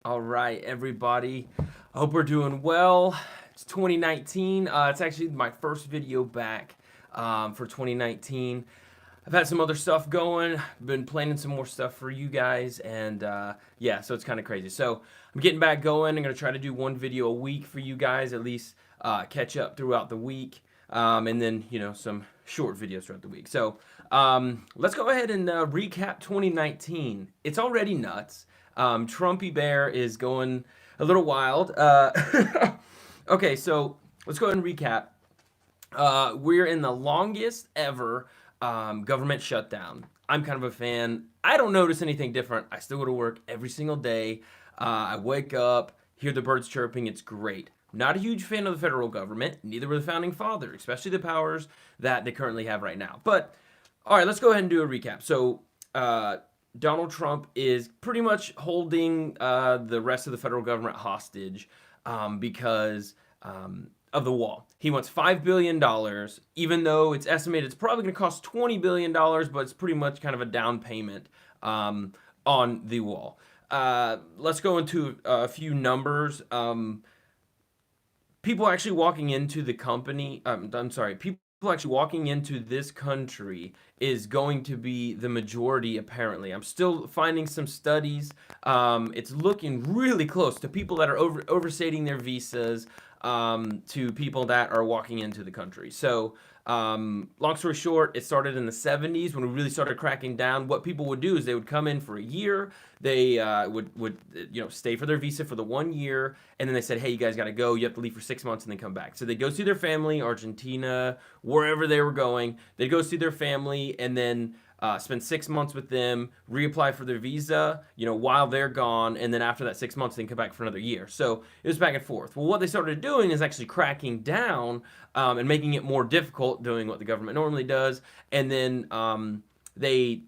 All right, everybody. I hope we're doing well. It's 2019. It's actually my first video back for 2019. I've had some other stuff going. Been planning some more stuff for you guys, and yeah, so it's kind of crazy. So I'm getting back going. I'm gonna try to do one video a week for you guys, at least catch up throughout the week, and then some short videos throughout the week. So let's go ahead and recap 2019. It's already nuts. Trumpy Bear is going a little wild. Okay, so let's go ahead and recap. We're in the longest ever government shutdown. I'm kind of a fan. I don't notice anything different. I still go to work every single day. I wake up, hear the birds chirping. It's great. Not a huge fan of the federal government. Neither were the founding fathers, especially the powers that they currently have right now. But all right, let's go ahead and do a recap. So Donald Trump is pretty much holding the rest of the federal government hostage because of the wall. He wants $5 billion, even though it's estimated it's probably going to cost $20 billion, but it's pretty much kind of a down payment on the wall. Let's go into a few numbers. People actually walking into the company, I'm sorry, people actually walking into this country is going to be the majority, apparently. I'm still finding some studies. It's looking really close to people that are overstating their visas, to people that are walking into the country. So, long story short, it started in the 70s when we really started cracking down. What people would do is they would come in for a year. They would stay for their visa for the 1 year, and then they said, "Hey, you guys got to go. You have to leave for 6 months and then come back." So they go see their family, Argentina, wherever they were going. They'd go see their family, and then spend 6 months with them, reapply for their visa, while they're gone, and then after that 6 months, they can come back for another year. So it was back and forth. Well, what they started doing is actually cracking down and making it more difficult, doing what the government normally does, and then they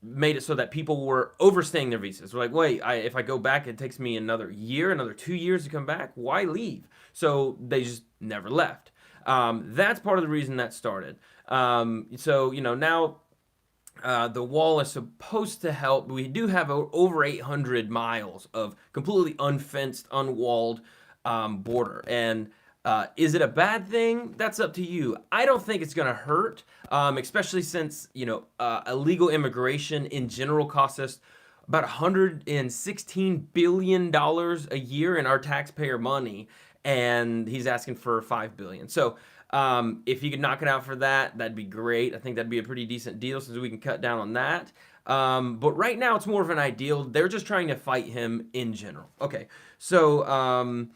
made it so that people were overstaying their visas. We're like, wait, if I go back, it takes me another year, another 2 years to come back. Why leave? So they just never left. That's part of the reason that started. So now the wall is supposed to help. We do have over 800 miles of completely unfenced, unwalled border. And is it a bad thing? That's up to you. I don't think it's going to hurt, especially since, illegal immigration in general costs us about $116 billion a year in our taxpayer money. And he's asking for $5 billion. So if you could knock it out for that, that'd be great. I think that'd be a pretty decent deal since we can cut down on that. But right now, it's more of an ideal. They're just trying to fight him in general. Okay, so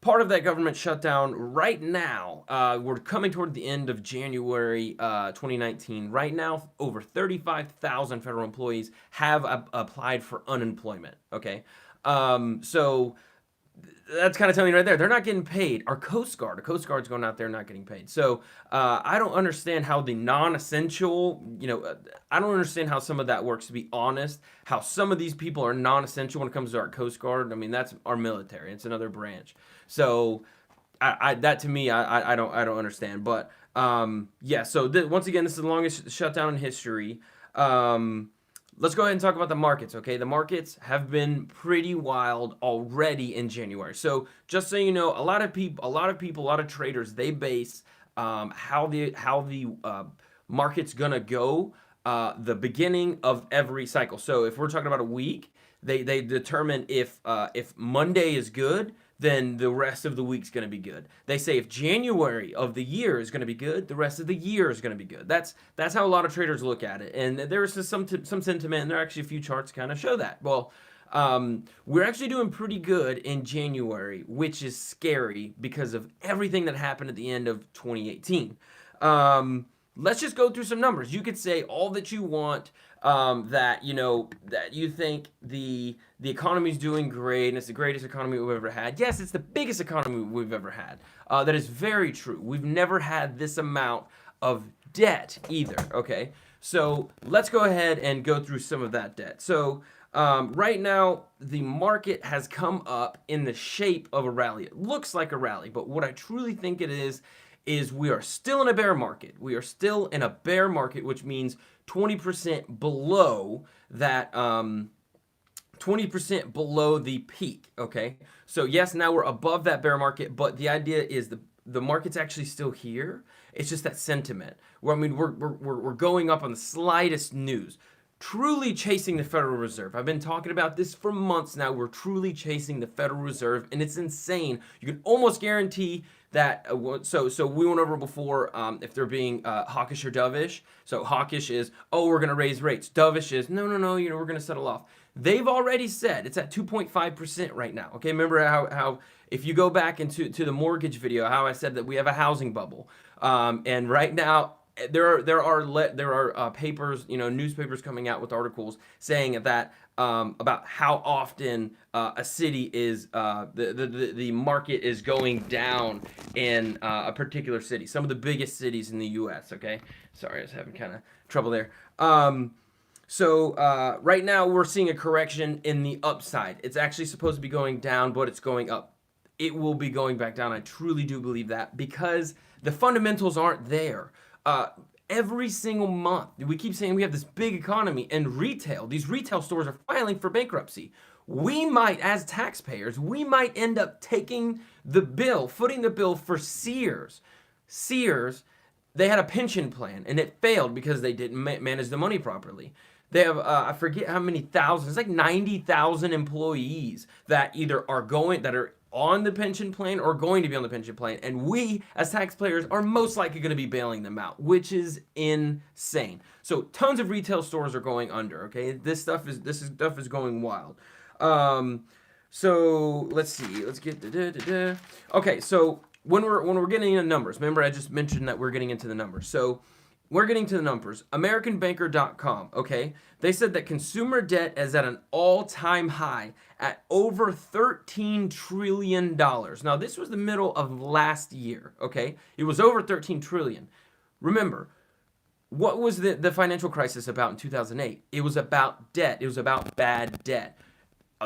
part of that government shutdown right now, we're coming toward the end of January 2019. Right now, over 35,000 federal employees have applied for unemployment. Okay, so that's kind of telling you right there. They're not getting paid. Our Coast Guard's going out there not getting paid. So I don't understand how the non-essential, I don't understand how some of that works, to be honest. How some of these people are non-essential when it comes to our Coast Guard. I mean, that's our military. It's another branch. So that to me, I don't understand. But yeah. So once again, this is the longest shutdown in history. Let's go ahead and talk about the markets, okay? The markets have been pretty wild already in January. So just so you know, a lot of traders, they base how the market's gonna go the beginning of every cycle. So if we're talking about a week, they determine if Monday is good, then the rest of the week's going to be good. They say if January of the year is going to be good, the rest of the year is going to be good. That's how a lot of traders look at it. And there's some sentiment, and there are actually a few charts kind of show that. Well, we're actually doing pretty good in January, which is scary because of everything that happened at the end of 2018. Let's just go through some numbers. You could say all that you want, that you think the economy's doing great and it's the greatest economy we've ever had. Yes, it's the biggest economy we've ever had. That is very true. We've never had this amount of debt either. Okay, so let's go ahead and go through some of that debt. So right now, the market has come up in the shape of a rally. It looks like a rally, but what I truly think it is we are still in a bear market. We are still in a bear market, which means 20% below that 20% below the peak, okay? So yes, now we're above that bear market, but the idea is the market's actually still here. It's just that sentiment. Where I mean, we're going up on the slightest news. Truly chasing the Federal Reserve. I've been talking about this for months now. We're truly chasing the Federal Reserve, and it's insane. You can almost guarantee that. So we went over before if they're being hawkish or dovish. So hawkish is, oh, we're gonna raise rates. Dovish is, no, we're gonna settle off. They've already said it's at 2.5% right now. Okay, remember how if you go back into the mortgage video, how I said that we have a housing bubble, and right now there are papers, newspapers coming out with articles saying that about how often a city is the market is going down in a particular city. Some of the biggest cities in the U.S. Okay, sorry, I was having kind of trouble there. So right now we're seeing a correction in the upside. It's actually supposed to be going down, but it's going up. It will be going back down. I truly do believe that because the fundamentals aren't there. Every single month, we keep saying we have this big economy, and these retail stores are filing for bankruptcy. We might, as taxpayers, we might end up taking the bill, footing the bill for Sears. Sears, they had a pension plan, and it failed because they didn't manage the money properly. They have, I forget how many thousands, it's like 90,000 employees that either are on the pension plan or going to be on the pension plan, and we as taxpayers are most likely going to be bailing them out, which is insane. So tons of retail stores are going under. Okay, this stuff is going wild. So let's see. Let's get okay. So when we're getting into numbers, remember I just mentioned that we're getting into the numbers. So we're getting to the numbers. AmericanBanker.com, okay? They said that consumer debt is at an all-time high at over $13 trillion. Now, this was the middle of last year, okay? It was over $13 trillion. Remember, what was the financial crisis about in 2008? It was about debt. It was about bad debt.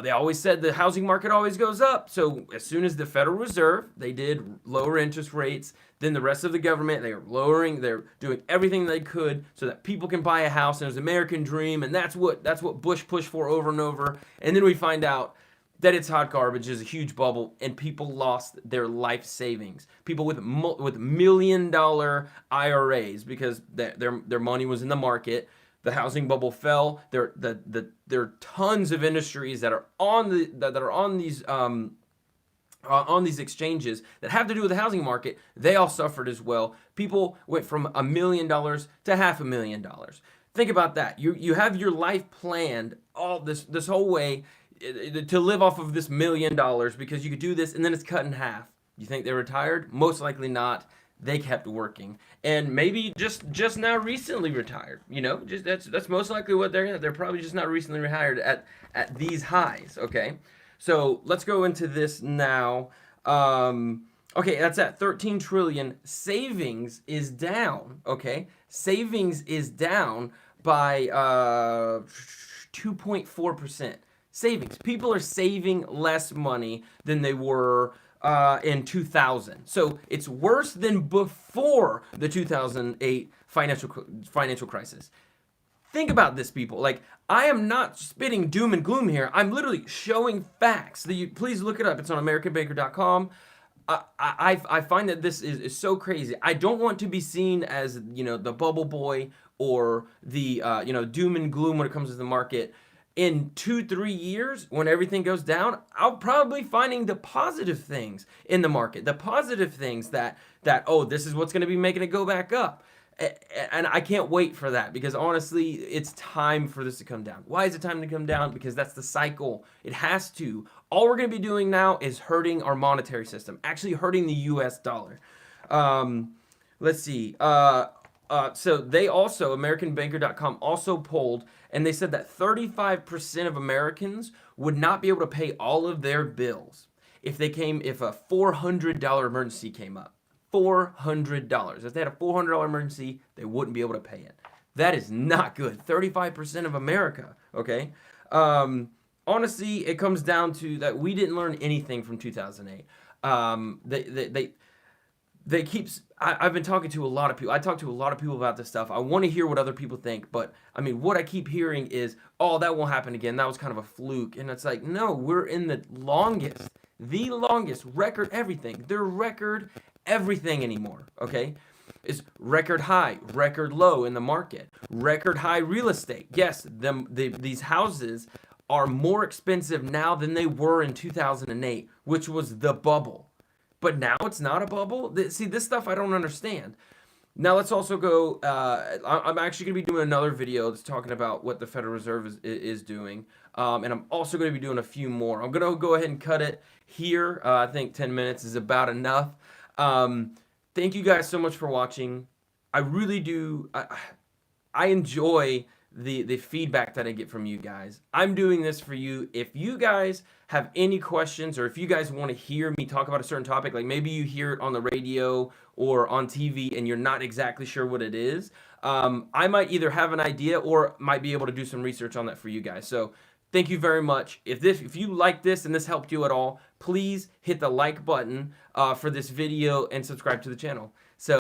They always said the housing market always goes up. So as soon as the Federal Reserve, they did lower interest rates, then the rest of the government, they're doing everything they could so that people can buy a house, and it was American dream, and that's what Bush pushed for over and over. And then we find out that it's hot garbage, is a huge bubble, and people lost their life savings. People with $1 million IRAs because their money was in the market. The housing bubble fell. There are tons of industries that are on these exchanges that have to do with the housing market. They all suffered as well. People went from $1 million to $500,000. Think about that. You have your life planned all this whole way to live off of this $1 million because you could do this, and then it's cut in half. You think they retired? Most likely not. They kept working, and maybe just now recently retired. Just that's most likely what they're probably just not recently retired at these highs. Okay, so let's go into this now. Okay, that's at 13 trillion. Savings is down. Okay, savings is down by 2.4%. Savings. People are saving less money than they were in 2000. So it's worse than before the 2008 financial crisis. Think about this, people. Like, I am not spitting doom and gloom here. I'm literally showing facts. Please look it up. It's on AmericanBanker.com. I find that this is so crazy. I don't want to be seen as, the bubble boy or the, doom and gloom when it comes to the market. In 2-3 years, when everything goes down, I'll probably finding the positive things in the market, the positive things that this is what's going to be making it go back up. And I can't wait for that because honestly, it's time for this to come down. Why is it time to come down? Because that's the cycle. It has to. All we're going to be doing now is hurting our monetary system, actually hurting the U.S. dollar. Let's see. So they also, AmericanBanker.com also polled, and they said that 35% of Americans would not be able to pay all of their bills if a $400 emergency came up. $400. If they had a $400 emergency, they wouldn't be able to pay it. That is not good. 35% of America, okay? Honestly, it comes down to that we didn't learn anything from 2008. I've been talking to a lot of people. I talk to a lot of people about this stuff. I want to hear what other people think, but I mean, what I keep hearing is, oh, that won't happen again. That was kind of a fluke. And it's like, no, we're in the longest record everything. They're record everything anymore, okay? Is record high, record low in the market, record high real estate. Yes, these houses are more expensive now than they were in 2008, which was the bubble. But now it's not a bubble. See, this stuff I don't understand. Now let's also go. I'm actually going to be doing another video that's talking about what the Federal Reserve is doing, and I'm also going to be doing a few more. I'm going to go ahead and cut it here. I think 10 minutes is about enough. Thank you guys so much for watching. I really do. I enjoy the feedback that I get from you guys. I'm doing this for you. If you guys have any questions, or if you guys want to hear me talk about a certain topic, like maybe you hear it on the radio or on TV and you're not exactly sure what it is, I might either have an idea or might be able to do some research on that for you guys. So thank you very much. If you like this and this helped you at all, please hit the like button for this video and subscribe to the channel. So